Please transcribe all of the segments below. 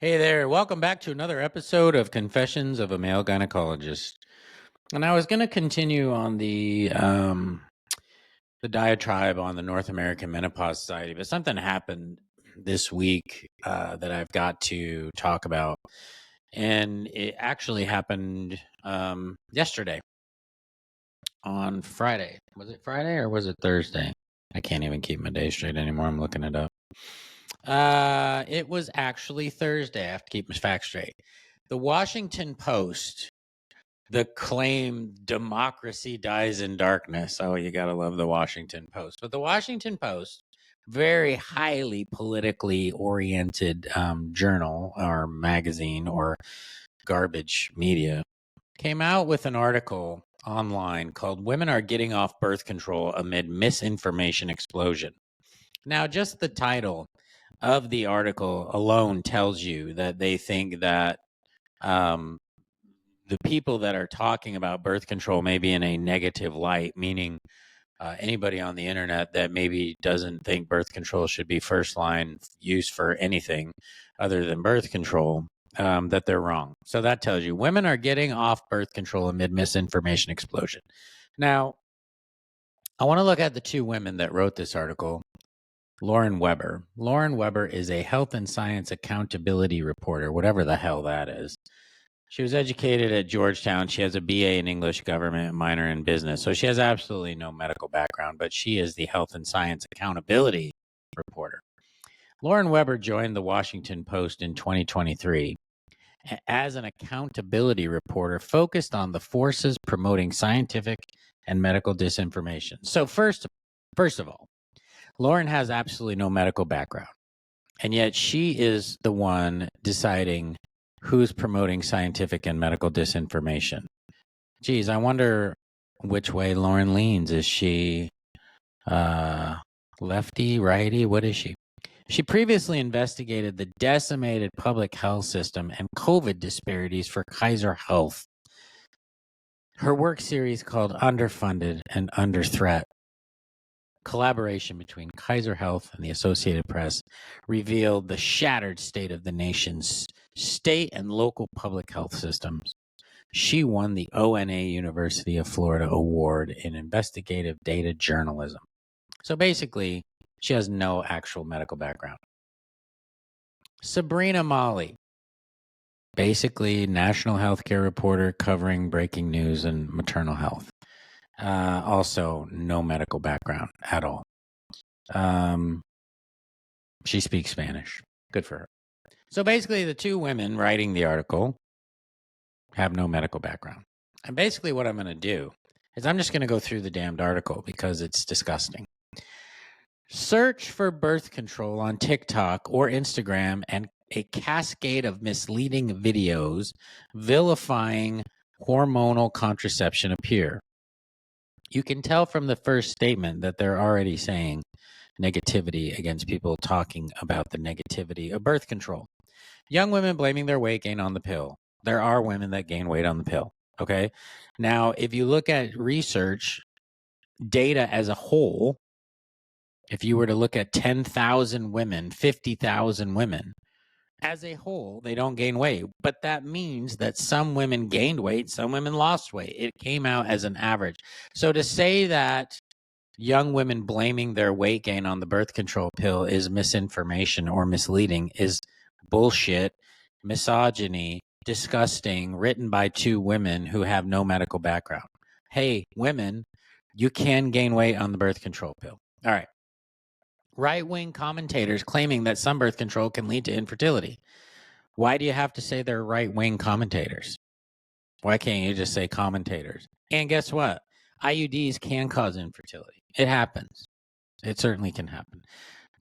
Hey there, welcome back to another episode of Confessions of a Male Gynecologist. And I was going to continue on the diatribe on the North American Menopause Society, but something happened this week that I've got to talk about. And it actually happened yesterday on Friday. Was it Friday or was it Thursday? I can't even keep my day straight anymore. I'm looking it up. It was actually Thursday. I have to keep my facts straight. The Washington Post, the claim democracy dies in darkness. Oh, you got to love the Washington Post. But the Washington Post, very highly politically oriented journal or magazine or garbage media, came out with an article online called Women Are Getting Off Birth Control Amid Misinformation Explosion. Now, just the title of the article alone tells you that they think that the people that are talking about birth control may be in a negative light, meaning anybody on the internet that maybe doesn't think birth control should be first line use for anything other than birth control, that they're wrong. So that tells you women are getting off birth control amid misinformation explosion. Now, I want to look at the two women that wrote this article. Lauren Weber. Lauren Weber is a health and science accountability reporter, whatever the hell that is. She was educated at Georgetown. She has a BA in English government, minor in business. So she has absolutely no medical background, but she is the health and science accountability reporter. Lauren Weber joined the Washington Post in 2023 as an accountability reporter focused on the forces promoting scientific and medical disinformation. So first of all, Lauren has absolutely no medical background, and yet she is the one deciding who's promoting scientific and medical disinformation. Geez, I wonder which way Lauren leans. Is she lefty, righty? What is she? She previously investigated the decimated public health system and COVID disparities for Kaiser Health. Her work series called Underfunded and Under Threat, collaboration between Kaiser Health and the Associated Press, revealed the shattered state of the nation's state and local public health systems. She won the ONA University of Florida Award in Investigative Data Journalism. So basically, she has no actual medical background. Sabrina Mali, basically national healthcare reporter covering breaking news and maternal health. Also, no medical background at all. She speaks Spanish. Good for her. So basically, the two women writing the article have no medical background. And basically what I'm going to do is I'm just going to go through the damned article because it's disgusting. Search for birth control on TikTok or Instagram and a cascade of misleading videos vilifying hormonal contraception appear. You can tell from the first statement that they're already saying negativity against people talking about the negativity of birth control. Young women blaming their weight gain on the pill. There are women that gain weight on the pill, okay? Now, if you look at research data as a whole, if you were to look at 10,000 women, 50,000 women, as a whole, they don't gain weight. But that means that some women gained weight, some women lost weight. It came out as an average. So to say that young women blaming their weight gain on the birth control pill is misinformation or misleading is bullshit, misogyny, disgusting, written by two women who have no medical background. Hey, women, you can gain weight on the birth control pill. All right. Right-wing commentators claiming that some birth control can lead to infertility. Why do you have to say they're right-wing commentators? Why can't you just say commentators? And guess what? IUDs can cause infertility. It happens. It certainly can happen.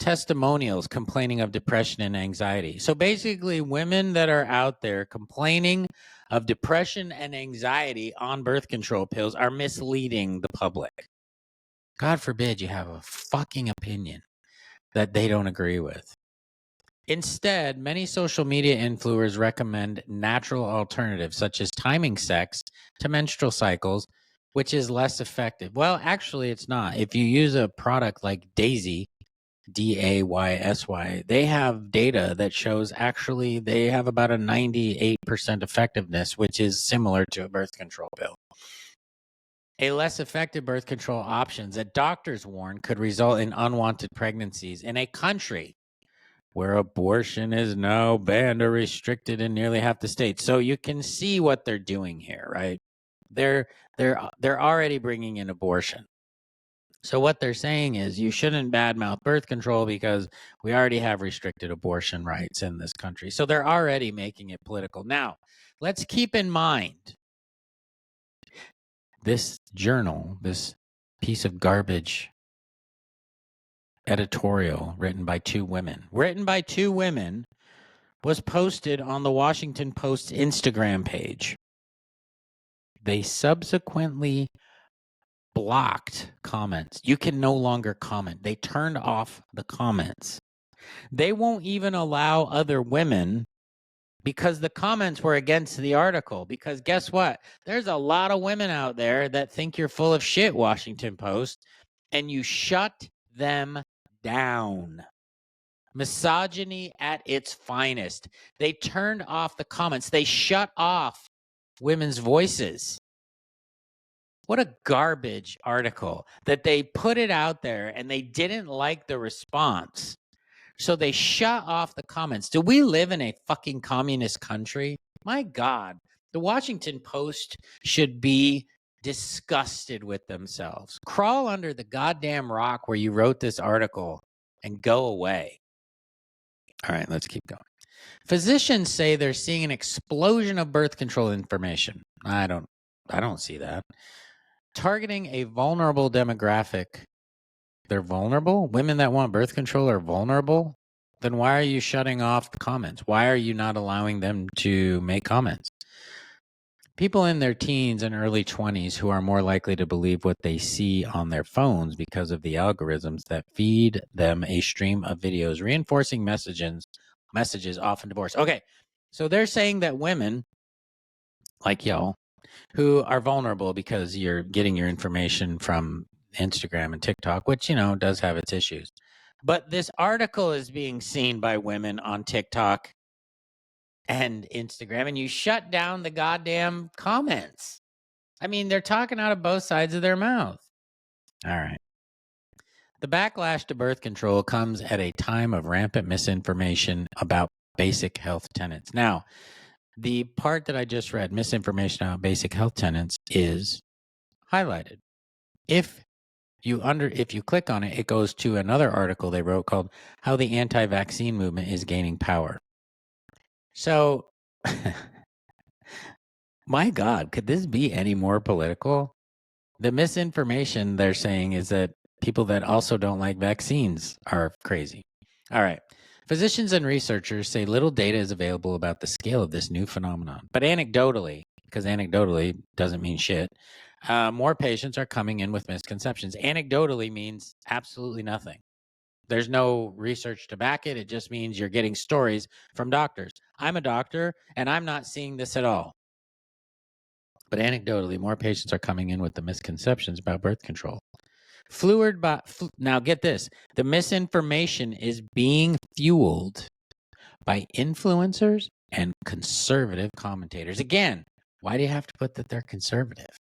Testimonials complaining of depression and anxiety. So basically, women that are out there complaining of depression and anxiety on birth control pills are misleading the public. God forbid you have a fucking opinion that they don't agree with. Instead, many social media influencers recommend natural alternatives such as timing sex to menstrual cycles, which is less effective. Well, actually, it's not. If you use a product like Daisy, DAYSY, they have data that shows actually they have about a 98% effectiveness, which is similar to a birth control pill. A less effective birth control options that doctors warn could result in unwanted pregnancies in a country where abortion is now banned or restricted in nearly half the states. So you can see what they're doing here, right? They're already bringing in abortion. So what they're saying is you shouldn't badmouth birth control because we already have restricted abortion rights in this country. So they're already making it political. Now, let's keep in mind this journal, this piece of garbage editorial written by two women, was posted on the Washington Post Instagram page. They subsequently blocked comments. You can no longer comment. They turned off the comments. They won't even allow other women because the comments were against the article. Because guess what? There's a lot of women out there that think you're full of shit, Washington Post, and you shut them down. Misogyny at its finest. They turned off the comments. They shut off women's voices. What a garbage article that they put it out there and they didn't like the response. So they shut off the comments. Do we live in a fucking communist country? My God, the Washington Post should be disgusted with themselves. Crawl under the goddamn rock where you wrote this article and go away. All right, let's keep going. Physicians say they're seeing an explosion of birth control information. I don't see that. Targeting a vulnerable demographic. They're vulnerable? Women that want birth control are vulnerable? Then why are you shutting off the comments? Why are you not allowing them to make comments? People in their teens and early 20s who are more likely to believe what they see on their phones because of the algorithms that feed them a stream of videos reinforcing messages often divorce. Okay, so they're saying that women like y'all who are vulnerable because you're getting your information from Instagram and TikTok, which, does have its issues. But this article is being seen by women on TikTok and Instagram, and you shut down the goddamn comments. I mean, they're talking out of both sides of their mouth. All right. The backlash to birth control comes at a time of rampant misinformation about basic health tenets. Now, the part that I just read, misinformation about basic health tenets, is highlighted. If you click on it, it goes to another article they wrote called How the Anti-Vaccine Movement is Gaining Power. So, my God, could this be any more political? The misinformation they're saying is that people that also don't like vaccines are crazy. All right. Physicians and researchers say little data is available about the scale of this new phenomenon. But anecdotally, because anecdotally doesn't mean shit, more patients are coming in with misconceptions. Anecdotally means absolutely nothing. There's no research to back it. It just means you're getting stories from doctors. I'm a doctor, and I'm not seeing this at all. But anecdotally, more patients are coming in with the misconceptions about birth control. Now get this, the misinformation is being fueled by influencers and conservative commentators. Again, why do you have to put that they're conservative?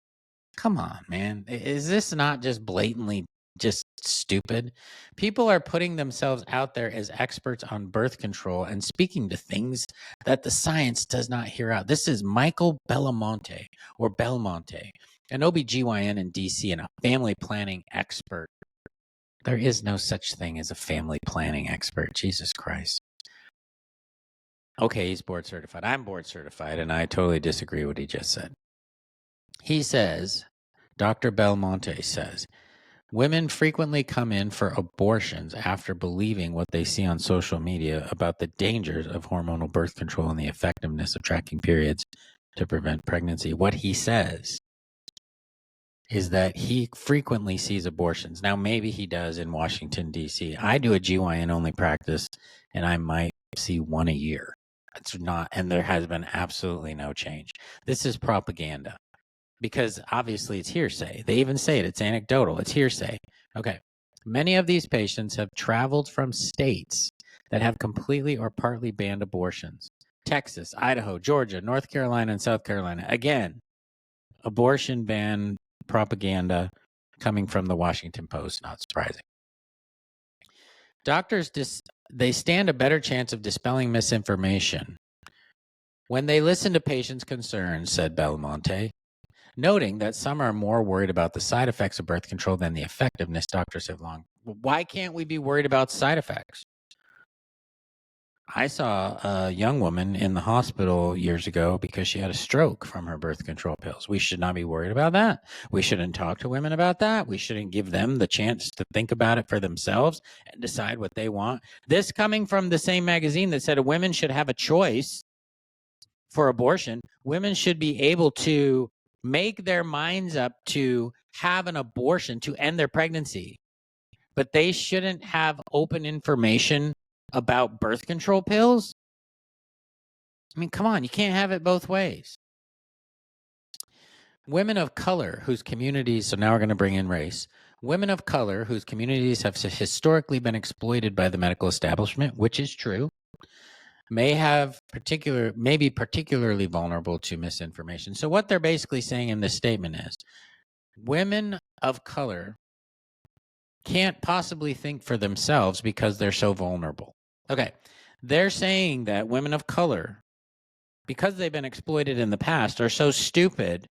Come on, man. Is this not just blatantly just stupid? People are putting themselves out there as experts on birth control and speaking to things that the science does not hear out. This is Michael Belmonte, an OBGYN in DC and a family planning expert. There is no such thing as a family planning expert. Jesus Christ. Okay, he's board certified. I'm board certified, and I totally disagree with what he just said. He says, Dr. Belmonte says, women frequently come in for abortions after believing what they see on social media about the dangers of hormonal birth control and the effectiveness of tracking periods to prevent pregnancy. What he says is that he frequently sees abortions. Now, maybe he does in Washington, D.C. I do a GYN only practice, and I might see one a year. It's not, and there has been absolutely no change. This is propaganda because obviously it's hearsay. They even say it. It's anecdotal. It's hearsay. Okay. Many of these patients have traveled from states that have completely or partly banned abortions. Texas, Idaho, Georgia, North Carolina, and South Carolina. Again, abortion ban propaganda coming from the Washington Post, not surprising. Doctors, they stand a better chance of dispelling misinformation when they listen to patients' concerns, said Belmonte, noting that some are more worried about the side effects of birth control than the effectiveness. Doctors have long. Why can't we be worried about side effects? I saw a young woman in the hospital years ago because she had a stroke from her birth control pills. We should not be worried about that. We shouldn't talk to women about that. We shouldn't give them the chance to think about it for themselves and decide what they want. This coming from the same magazine that said women should have a choice for abortion. Women should be able to make their minds up to have an abortion to end their pregnancy, but they shouldn't have open information about birth control pills. I mean, come on, you can't have it both ways. Women of color whose communities, so now we're going to bring in race, women of color whose communities have historically been exploited by the medical establishment, which is true, may be particularly vulnerable to misinformation. So what they're basically saying in this statement is women of color can't possibly think for themselves because they're so vulnerable. Okay, they're saying that women of color, because they've been exploited in the past, are so stupid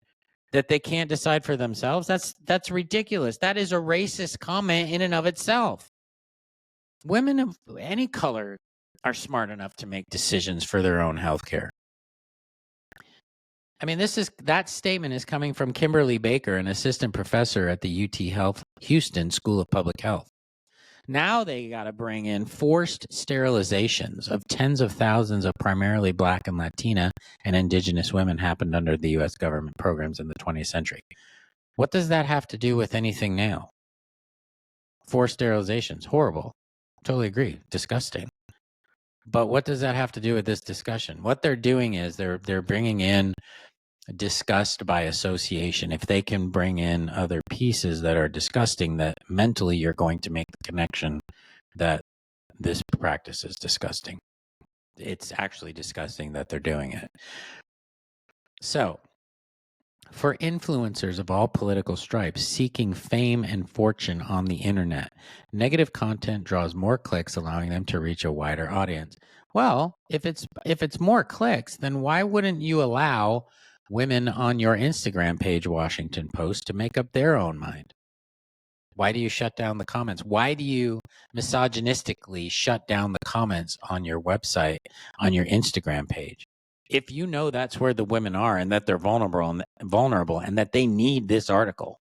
that they can't decide for themselves. That's ridiculous. That is a racist comment in and of itself. Women of any color are smart enough to make decisions for their own health care. I mean, that statement is coming from Kimberly Baker, an assistant professor at the UT Health Houston School of Public Health. Now they got to bring in forced sterilizations of tens of thousands of primarily Black and Latina and indigenous women happened under the U.S. government programs in the 20th century. What does that have to do with anything now? Forced sterilizations, horrible. Totally agree. Disgusting. But what does that have to do with this discussion? What they're doing is they're bringing in disgust by association. If they can bring in other pieces that are disgusting, that mentally you're going to make the connection that this practice is disgusting. It's actually disgusting that they're doing it. So, for influencers of all political stripes seeking fame and fortune on the internet, negative content draws more clicks, allowing them to reach a wider audience. Well, if it's more clicks, then why wouldn't you allow women on your Instagram page, Washington Post, to make up their own mind? Why do you shut down the comments? Why do you misogynistically shut down the comments on your website, on your Instagram page? If you know that's where the women are and that they're vulnerable and that they need this article,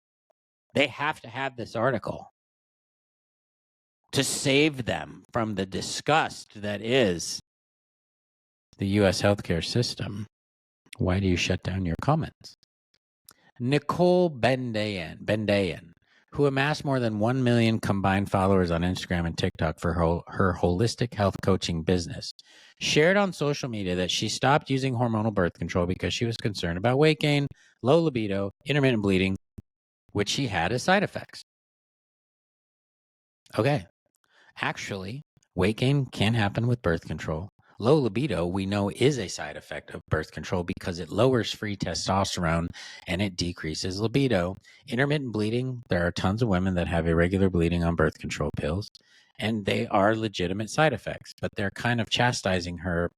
they have to have this article to save them from the disgust that is the U.S. healthcare system. Why do you shut down your comments? Nicole Bendan, who amassed more than 1 million combined followers on Instagram and TikTok for her holistic health coaching business, shared on social media that she stopped using hormonal birth control because she was concerned about weight gain, low libido, intermittent bleeding, which she had as side effects. Okay, actually, weight gain can happen with birth control. Low libido, we know, is a side effect of birth control because it lowers free testosterone and it decreases libido. Intermittent bleeding, there are tons of women that have irregular bleeding on birth control pills, and they are legitimate side effects, but they're kind of chastising her,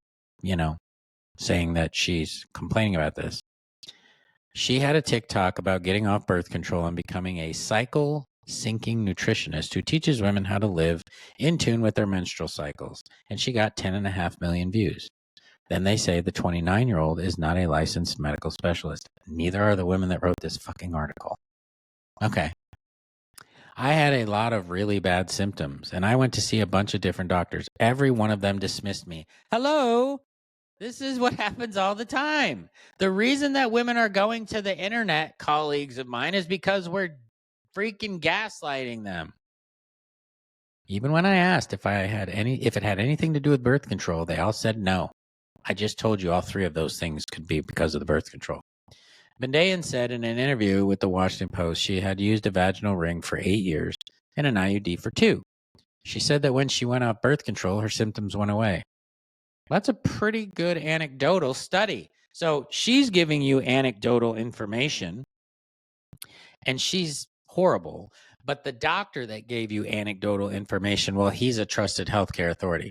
saying that she's complaining about this. She had a TikTok about getting off birth control and becoming a cycle syncing nutritionist who teaches women how to live in tune with their menstrual cycles, and she got 10.5 million views. Then they say the 29-year-old is not a licensed medical specialist. Neither are the women that wrote this fucking article. Okay. I had a lot of really bad symptoms, and I went to see a bunch of different doctors. Every one of them dismissed me. Hello? This is what happens all the time. The reason that women are going to the internet, colleagues of mine, is because we're freaking gaslighting them. Even when I asked if it had anything to do with birth control, they all said no. I just told you all three of those things could be because of the birth control. Bendan said in an interview with the Washington Post she had used a vaginal ring for 8 years, and an IUD for 2. She said that when she went off birth control, her symptoms went away. That's a pretty good anecdotal study. So she's giving you anecdotal information, and she's horrible. But the doctor that gave you anecdotal information, well, he's a trusted healthcare authority.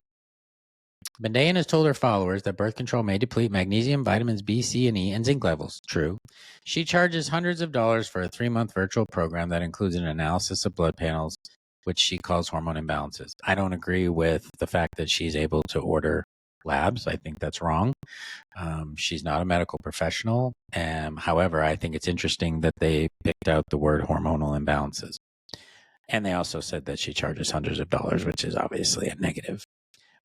Bendan has told her followers that birth control may deplete magnesium, vitamins B, C, and E, and zinc levels. True. She charges hundreds of dollars for a 3-month virtual program that includes an analysis of blood panels, which she calls hormone imbalances. I don't agree with the fact that she's able to order labs. I think that's wrong. She's not a medical professional. However, I think it's interesting that they picked out the word hormonal imbalances. And they also said that she charges hundreds of dollars, which is obviously a negative.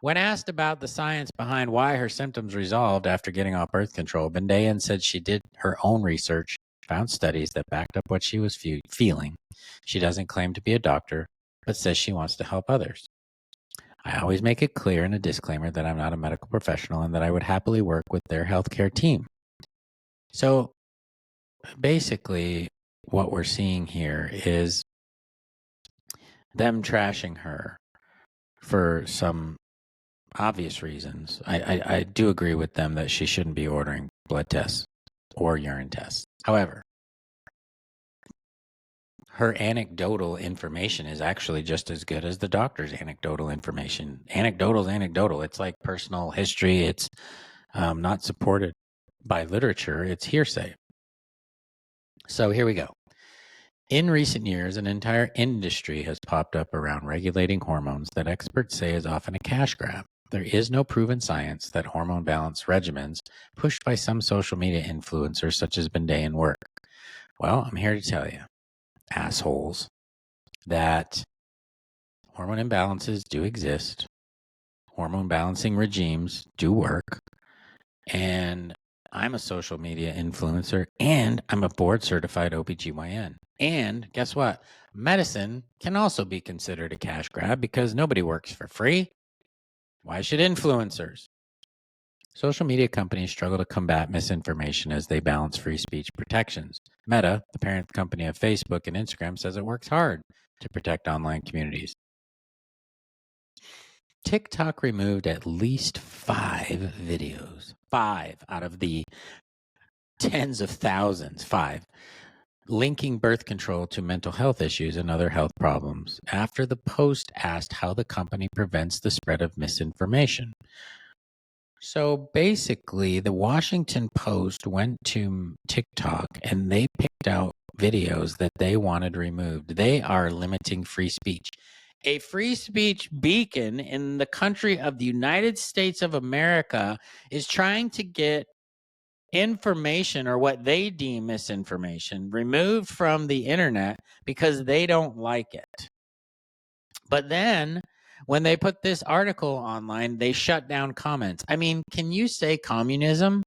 When asked about the science behind why her symptoms resolved after getting off birth control, Bendan said she did her own research, found studies that backed up what she was feeling. She doesn't claim to be a doctor, but says she wants to help others. I always make it clear in a disclaimer that I'm not a medical professional and that I would happily work with their healthcare team. So basically, what we're seeing here is them trashing her for some obvious reasons. I do agree with them that she shouldn't be ordering blood tests or urine tests. However, her anecdotal information is actually just as good as the doctor's anecdotal information. Anecdotal is anecdotal. It's like personal history. It's not supported by literature. It's hearsay. So here we go. In recent years, an entire industry has popped up around regulating hormones that experts say is often a cash grab. There is no proven science that hormone balance regimens pushed by some social media influencers such as Bendan work. Well, I'm here to tell you, assholes, that hormone imbalances do exist. Hormone balancing regimes do work. And I'm a social media influencer, and I'm a board certified OBGYN. And guess what? Medicine can also be considered a cash grab because nobody works for free. Why should influencers? Social media companies struggle to combat misinformation as they balance free speech protections. Meta, the parent company of Facebook and Instagram, says it works hard to protect online communities. TikTok removed at least 5 videos. 5 out of the tens of thousands. 5. Linking birth control to mental health issues and other health problems after the post asked how the company prevents the spread of misinformation. So basically, the Washington Post went to TikTok and they picked out videos that they wanted removed. They are limiting free speech. A free speech beacon in the country of the United States of America is trying to get information, or what they deem misinformation, removed from the internet because they don't like it. But then when they put this article online, they shut down comments. I mean, can you say communism?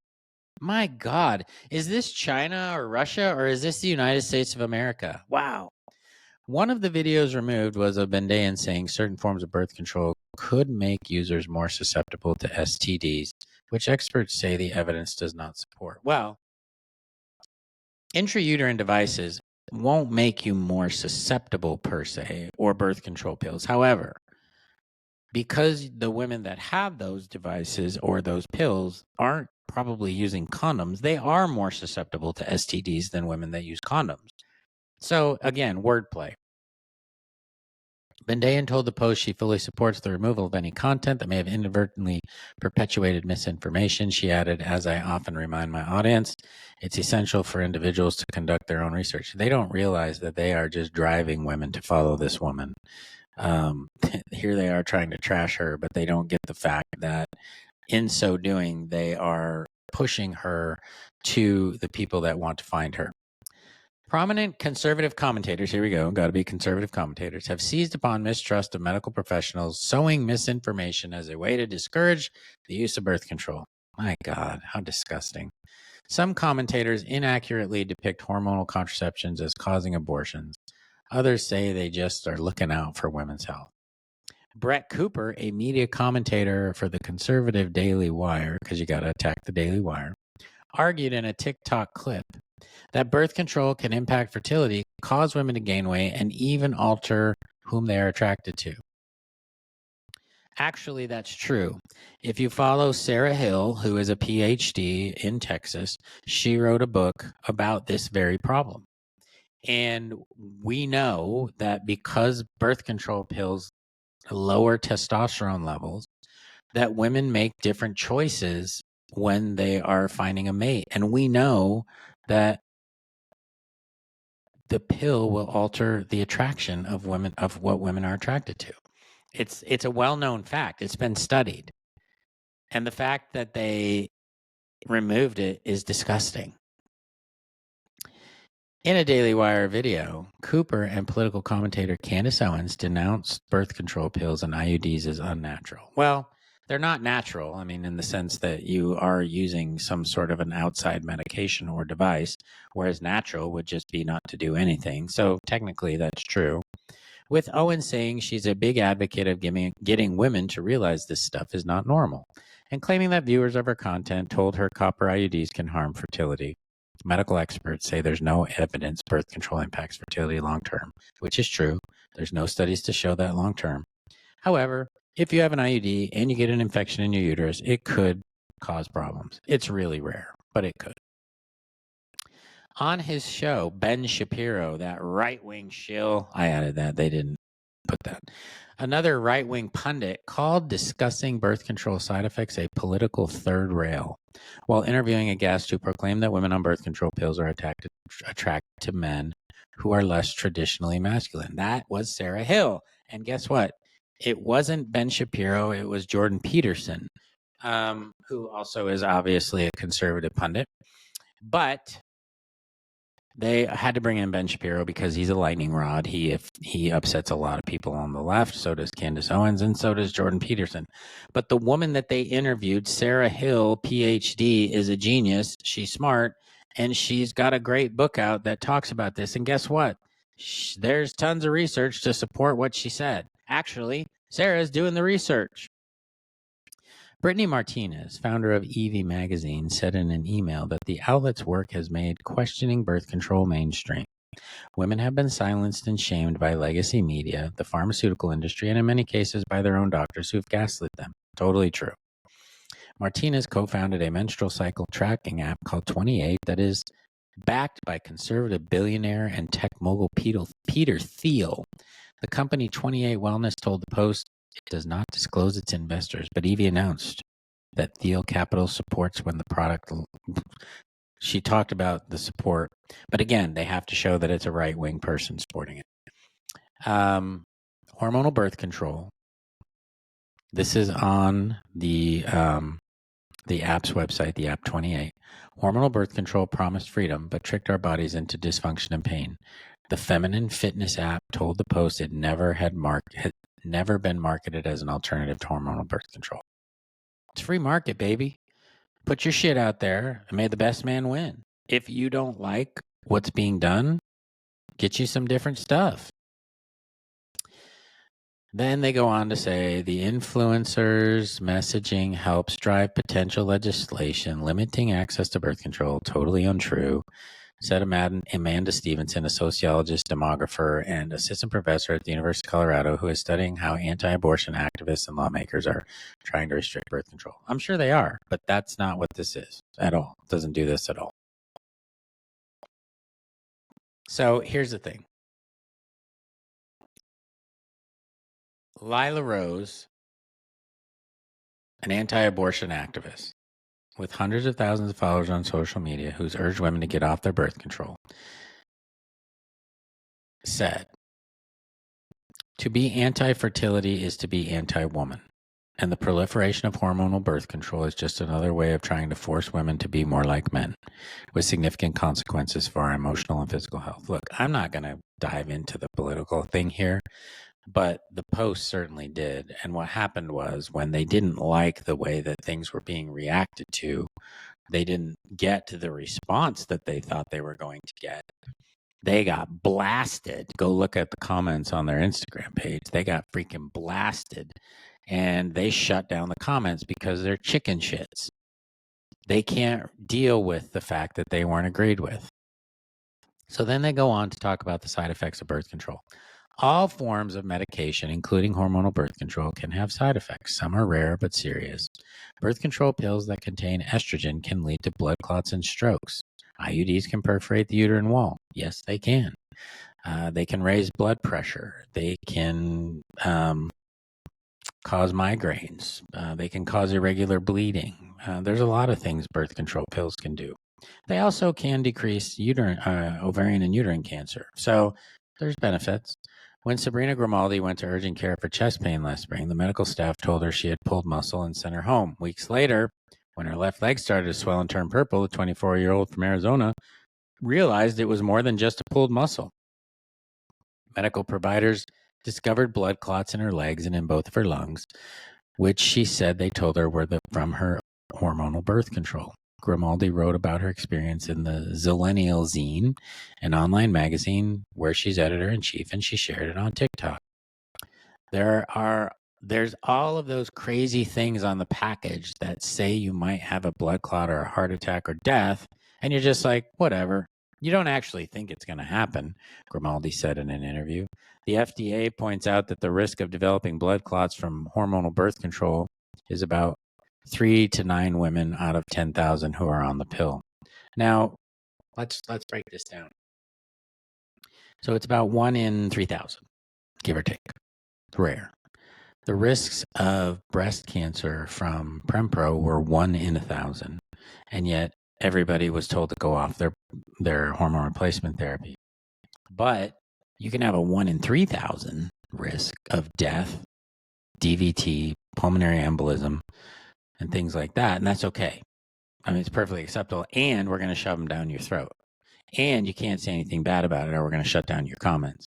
My God, is this China or Russia, or is this the United States of America? Wow. One of the videos removed was of Bendan saying certain forms of birth control could make users more susceptible to STDs, which experts say the evidence does not support. Well, intrauterine devices won't make you more susceptible per se, or birth control pills. However, because the women that have those devices or those pills aren't probably using condoms, they are more susceptible to STDs than women that use condoms. So again, wordplay. Bendan told the Post she fully supports the removal of any content that may have inadvertently perpetuated misinformation. She added, as I often remind my audience, it's essential for individuals to conduct their own research. They don't realize that they are just driving women to follow this woman. Here they are trying to trash her, but they don't get the fact that in so doing, they are pushing her to the people that want to find her. Prominent conservative commentators, here we go, got to be conservative commentators, have seized upon mistrust of medical professionals, sowing misinformation as a way to discourage the use of birth control. My God, how disgusting. Some commentators inaccurately depict hormonal contraceptions as causing abortions. Others say they just are looking out for women's health. Brett Cooper, a media commentator for the conservative Daily Wire, because you got to attack the Daily Wire, argued in a TikTok clip that birth control can impact fertility, cause women to gain weight, and even alter whom they are attracted to. Actually, that's true. If you follow Sarah Hill, who is a PhD in Texas, she wrote a book about this very problem. And we know that because birth control pills lower testosterone levels, that women make different choices when they are finding a mate. And we know that the pill will alter the attraction of women, of what women are attracted to. It's a well-known fact. It's been studied. And the fact that they removed it is disgusting. In a Daily Wire video, Cooper and political commentator Candace Owens denounced birth control pills and IUDs as unnatural. Well, they're not natural. I mean, in the sense that you are using some sort of an outside medication or device, whereas natural would just be not to do anything. So technically, that's true. With Owens saying she's a big advocate of getting women to realize this stuff is not normal, and claiming that viewers of her content told her copper IUDs can harm fertility. Medical experts say there's no evidence birth control impacts fertility long term, which is true. There's no studies to show that long term. However, if you have an IUD and you get an infection in your uterus, it could cause problems. It's really rare, but it could. On his show, Ben Shapiro, that right-wing shill, I added that, they didn't put that. Another right-wing pundit called discussing birth control side effects a political third rail, while interviewing a guest who proclaimed that women on birth control pills are attracted to men who are less traditionally masculine. That was Sarah Hill. And guess what? It wasn't Ben Shapiro. It was Jordan Peterson, who also is obviously a conservative pundit. But they had to bring in Ben Shapiro because he's a lightning rod. He upsets a lot of people on the left. So does Candace Owens, and so does Jordan Peterson. But the woman that they interviewed, Sarah Hill, PhD, is a genius. She's smart, and she's got a great book out that talks about this. And guess what? There's tons of research to support what she said. Actually, Sarah's doing the research. Brittany Martinez, founder of Evie magazine, said in an email that the outlet's work has made questioning birth control mainstream. Women have been silenced and shamed by legacy media, the pharmaceutical industry, and in many cases by their own doctors who've gaslit them. Totally true. Martinez co-founded a menstrual cycle tracking app called 28 that is backed by conservative billionaire and tech mogul Peter Thiel. The company 28 Wellness told the Post it does not disclose its investors, but Evie announced that Thiel Capital supports when the product. She talked about the support, but again, they have to show that it's a right-wing person supporting it. Hormonal birth control. This is on the app's website, the app 28. Hormonal birth control promised freedom, but tricked our bodies into dysfunction and pain. The feminine fitness app told the Post it never been marketed as an alternative to hormonal birth control. It's free market, baby. Put your shit out there and may the best man win. If you don't like what's being done, get you some different stuff. Then they go on to say the influencers' messaging helps drive potential legislation limiting access to birth control. Totally untrue, said Amanda Stevenson, a sociologist, demographer, and assistant professor at the University of Colorado, who is studying how anti-abortion activists and lawmakers are trying to restrict birth control. I'm sure they are, but that's not what this is at all. It doesn't do this at all. So here's the thing. Lila Rose, an anti-abortion activist with hundreds of thousands of followers on social media who's urged women to get off their birth control, said, to be anti-fertility is to be anti-woman, and the proliferation of hormonal birth control is just another way of trying to force women to be more like men, with significant consequences for our emotional and physical health. Look, I'm not going to dive into the political thing here, but the Post certainly did. And what happened was when they didn't like the way that things were being reacted to, they didn't get to the response that they thought they were going to get. They got blasted. Go look at the comments on their Instagram page. They got freaking blasted. And they shut down the comments because they're chicken shits. They can't deal with the fact that they weren't agreed with. So then they go on to talk about the side effects of birth control. All forms of medication, including hormonal birth control, can have side effects. Some are rare but serious. Birth control pills that contain estrogen can lead to blood clots and strokes. IUDs can perforate the uterine wall. Yes, they can. They can raise blood pressure. They can cause migraines. They can cause irregular bleeding. There's a lot of things birth control pills can do. They also can decrease ovarian and uterine cancer. So there's benefits. When Sabrina Grimaldi went to urgent care for chest pain last spring, the medical staff told her she had pulled muscle and sent her home. Weeks later, when her left leg started to swell and turn purple, the 24-year-old from Arizona realized it was more than just a pulled muscle. Medical providers discovered blood clots in her legs and in both of her lungs, which she said they told her were from her hormonal birth control. Grimaldi wrote about her experience in the Zillennial Zine, an online magazine where she's editor-in-chief, and she shared it on TikTok. There's all of those crazy things on the package that say you might have a blood clot or a heart attack or death, and you're just like, whatever. You don't actually think it's going to happen, Grimaldi said in an interview. The FDA points out that the risk of developing blood clots from hormonal birth control is about 3 to 9 women out of 10,000 who are on the pill. Now, let's break this down. So it's about 1 in 3,000, give or take. Rare. The risks of breast cancer from Prempro were 1 in 1,000, and yet everybody was told to go off their hormone replacement therapy. But you can have a 1 in 3,000 risk of death, DVT, pulmonary embolism, and things like that, and that's okay. I mean, it's perfectly acceptable, and we're going to shove them down your throat. And you can't say anything bad about it, or we're going to shut down your comments.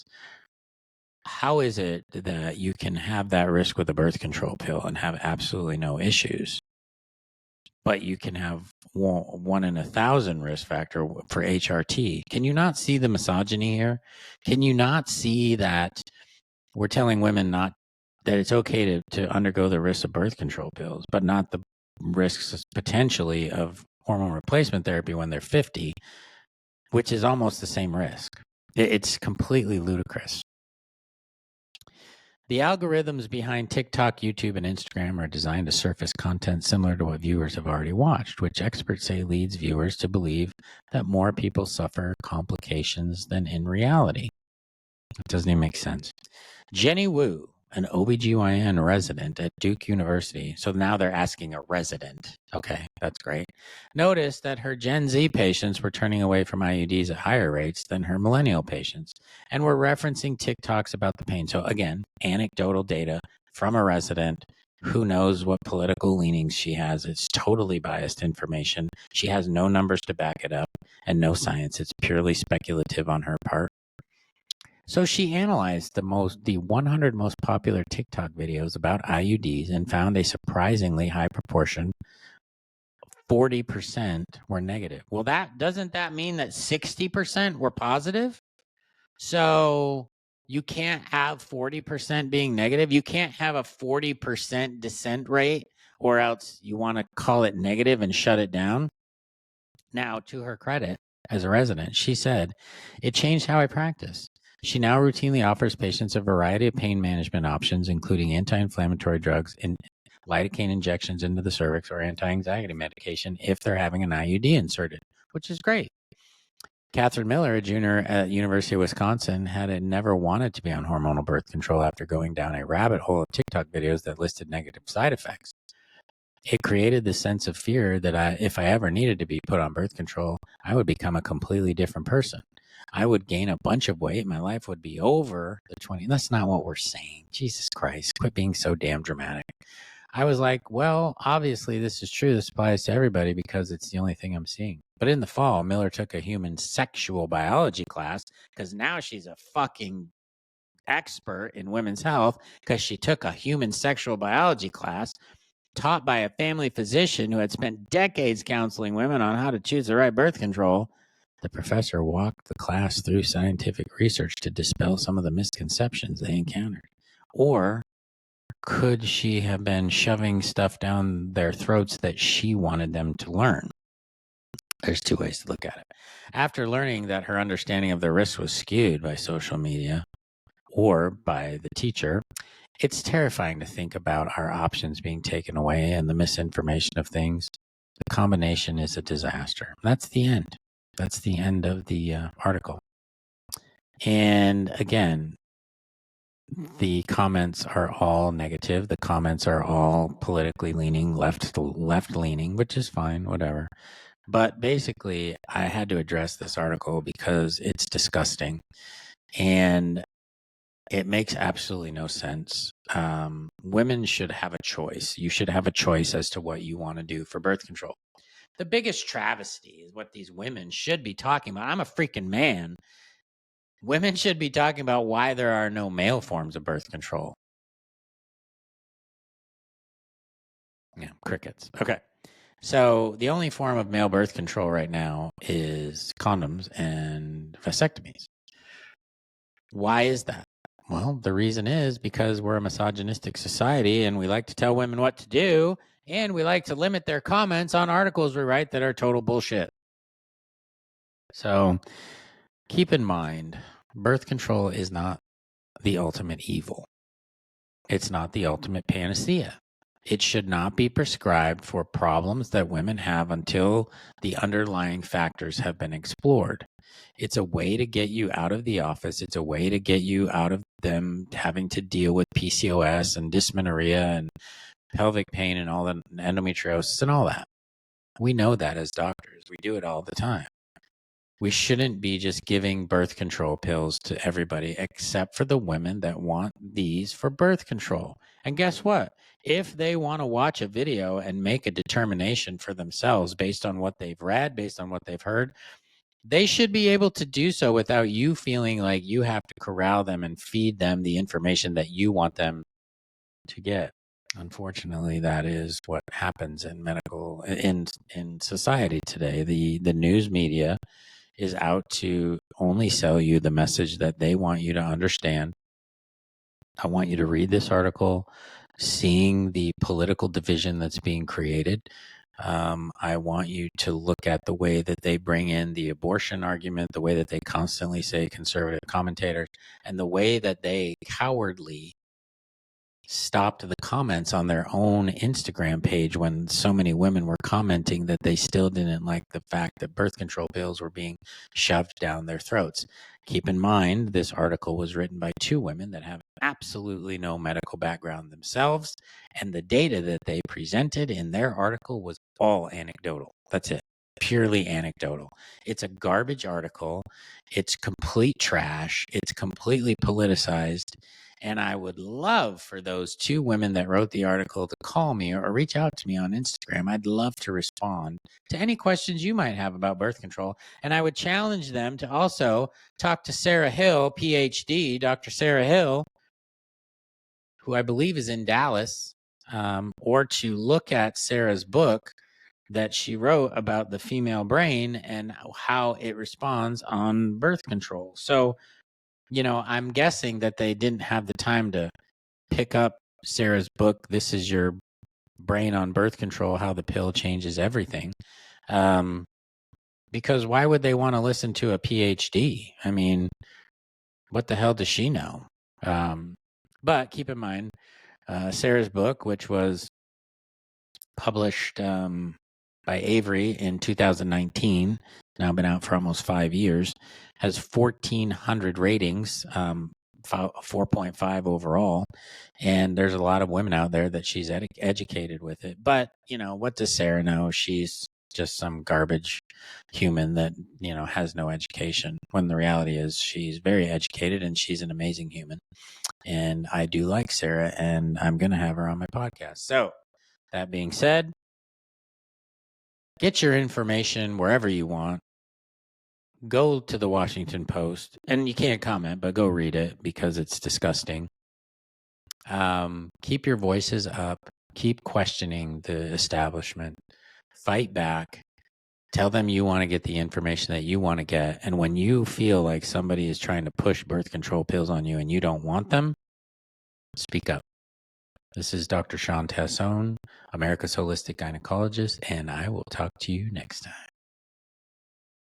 How is it that you can have that risk with a birth control pill and have absolutely no issues, but you can have 1 in 1,000 risk factor for HRT? Can you not see the misogyny here? Can you not see that we're telling women that it's okay to undergo the risks of birth control pills, but not the risks potentially of hormone replacement therapy when they're 50, which is almost the same risk? It's completely ludicrous. The algorithms behind TikTok, YouTube, and Instagram are designed to surface content similar to what viewers have already watched, which experts say leads viewers to believe that more people suffer complications than in reality. It doesn't even make sense. Jenny Wu, an OBGYN resident at Duke University, so now they're asking a resident. Okay, that's great. Noticed that her Gen Z patients were turning away from IUDs at higher rates than her millennial patients, and were referencing TikToks about the pain. So again, anecdotal data from a resident. Who knows what political leanings she has? It's totally biased information. She has no numbers to back it up and no science. It's purely speculative on her part. So she analyzed the 100 most popular TikTok videos about IUDs and found a surprisingly high proportion, 40% were negative. Well, doesn't that mean that 60% were positive? So you can't have 40% being negative. You can't have a 40% dissent rate, or else you want to call it negative and shut it down. Now, to her credit, as a resident, she said, "It changed how I practice." She now routinely offers patients a variety of pain management options, including anti-inflammatory drugs and lidocaine injections into the cervix or anti-anxiety medication if they're having an IUD inserted, which is great. Catherine Miller, a junior at University of Wisconsin, had never wanted to be on hormonal birth control after going down a rabbit hole of TikTok videos that listed negative side effects. It created the sense of fear that if I ever needed to be put on birth control, I would become a completely different person. I would gain a bunch of weight. My life would be over the 20. That's not what we're saying. Jesus Christ, quit being so damn dramatic. I was like, well, obviously this is true. This applies to everybody because it's the only thing I'm seeing. But in the fall, Miller took a human sexual biology class because now she's a fucking expert in women's health because she took a human sexual biology class taught by a family physician who had spent decades counseling women on how to choose the right birth control. The professor walked the class through scientific research to dispel some of the misconceptions they encountered. Or could she have been shoving stuff down their throats that she wanted them to learn? There's 2 ways to look at it. After learning that her understanding of the risk was skewed by social media, or by the teacher, it's terrifying to think about our options being taken away and the misinformation of things. The combination is a disaster. That's the end. That's the end of the article. And again, the comments are all negative. The comments are all politically leaning, left leaning, which is fine, whatever. But basically, I had to address this article because it's disgusting and it makes absolutely no sense. Women should have a choice. You should have a choice as to what you want to do for birth control. The biggest travesty is what these women should be talking about. I'm a freaking man. Women should be talking about why there are no male forms of birth control. Yeah, crickets. Okay. So the only form of male birth control right now is condoms and vasectomies. Why is that? Well, the reason is because we're a misogynistic society and we like to tell women what to do, and we like to limit their comments on articles we write that are total bullshit. So keep in mind, birth control is not the ultimate evil. It's not the ultimate panacea. It should not be prescribed for problems that women have until the underlying factors have been explored. It's a way to get you out of the office. It's a way to get you out of them having to deal with PCOS and dysmenorrhea and pelvic pain and all the endometriosis and all that. We know that as doctors. We do it all the time. We shouldn't be just giving birth control pills to everybody except for the women that want these for birth control. And guess what? If they want to watch a video and make a determination for themselves based on what they've read, based on what they've heard, they should be able to do so without you feeling like you have to corral them and feed them the information that you want them to get. Unfortunately, that is what happens in medical in society today. The news media is out to only sell you the message that they want you to understand. I want you to read this article, seeing the political division that's being created. I want you to look at the way that they bring in the abortion argument, the way that they constantly say conservative commentators, and the way that they cowardly stopped the comments on their own Instagram page when so many women were commenting that they still didn't like the fact that birth control pills were being shoved down their throats. Keep in mind, this article was written by two women that have absolutely no medical background themselves, and the data that they presented in their article was all anecdotal. That's it. Purely anecdotal. It's a garbage article. It's complete trash. It's completely politicized. And I would love for those two women that wrote the article to call me or reach out to me on Instagram. I'd love to respond to any questions you might have about birth control. And I would challenge them to also talk to Sarah Hill, PhD, Dr. Sarah Hill, who I believe is in Dallas, or to look at Sarah's book that she wrote about the female brain and how it responds on birth control. So, I'm guessing that they didn't have the time to pick up Sarah's book, This Is Your Brain on Birth Control, How the Pill Changes Everything. Because why would they want to listen to a PhD? I mean, what the hell does she know? But keep in mind, Sarah's book, which was published by Avery in 2019, now been out for almost 5 years, has 1,400 ratings, 4.5 overall. And there's a lot of women out there that she's educated with it. But, what does Sarah know? She's just some garbage human that, has no education, when the reality is she's very educated and she's an amazing human. And I do like Sarah, and I'm going to have her on my podcast. So that being said, get your information wherever you want. Go to the Washington Post, and you can't comment, but go read it because it's disgusting. Keep your voices up. Keep questioning the establishment. Fight back. Tell them you want to get the information that you want to get. And when you feel like somebody is trying to push birth control pills on you and you don't want them, speak up. This is Dr. Sean Tassone, America's Holistic Gynecologist, and I will talk to you next time.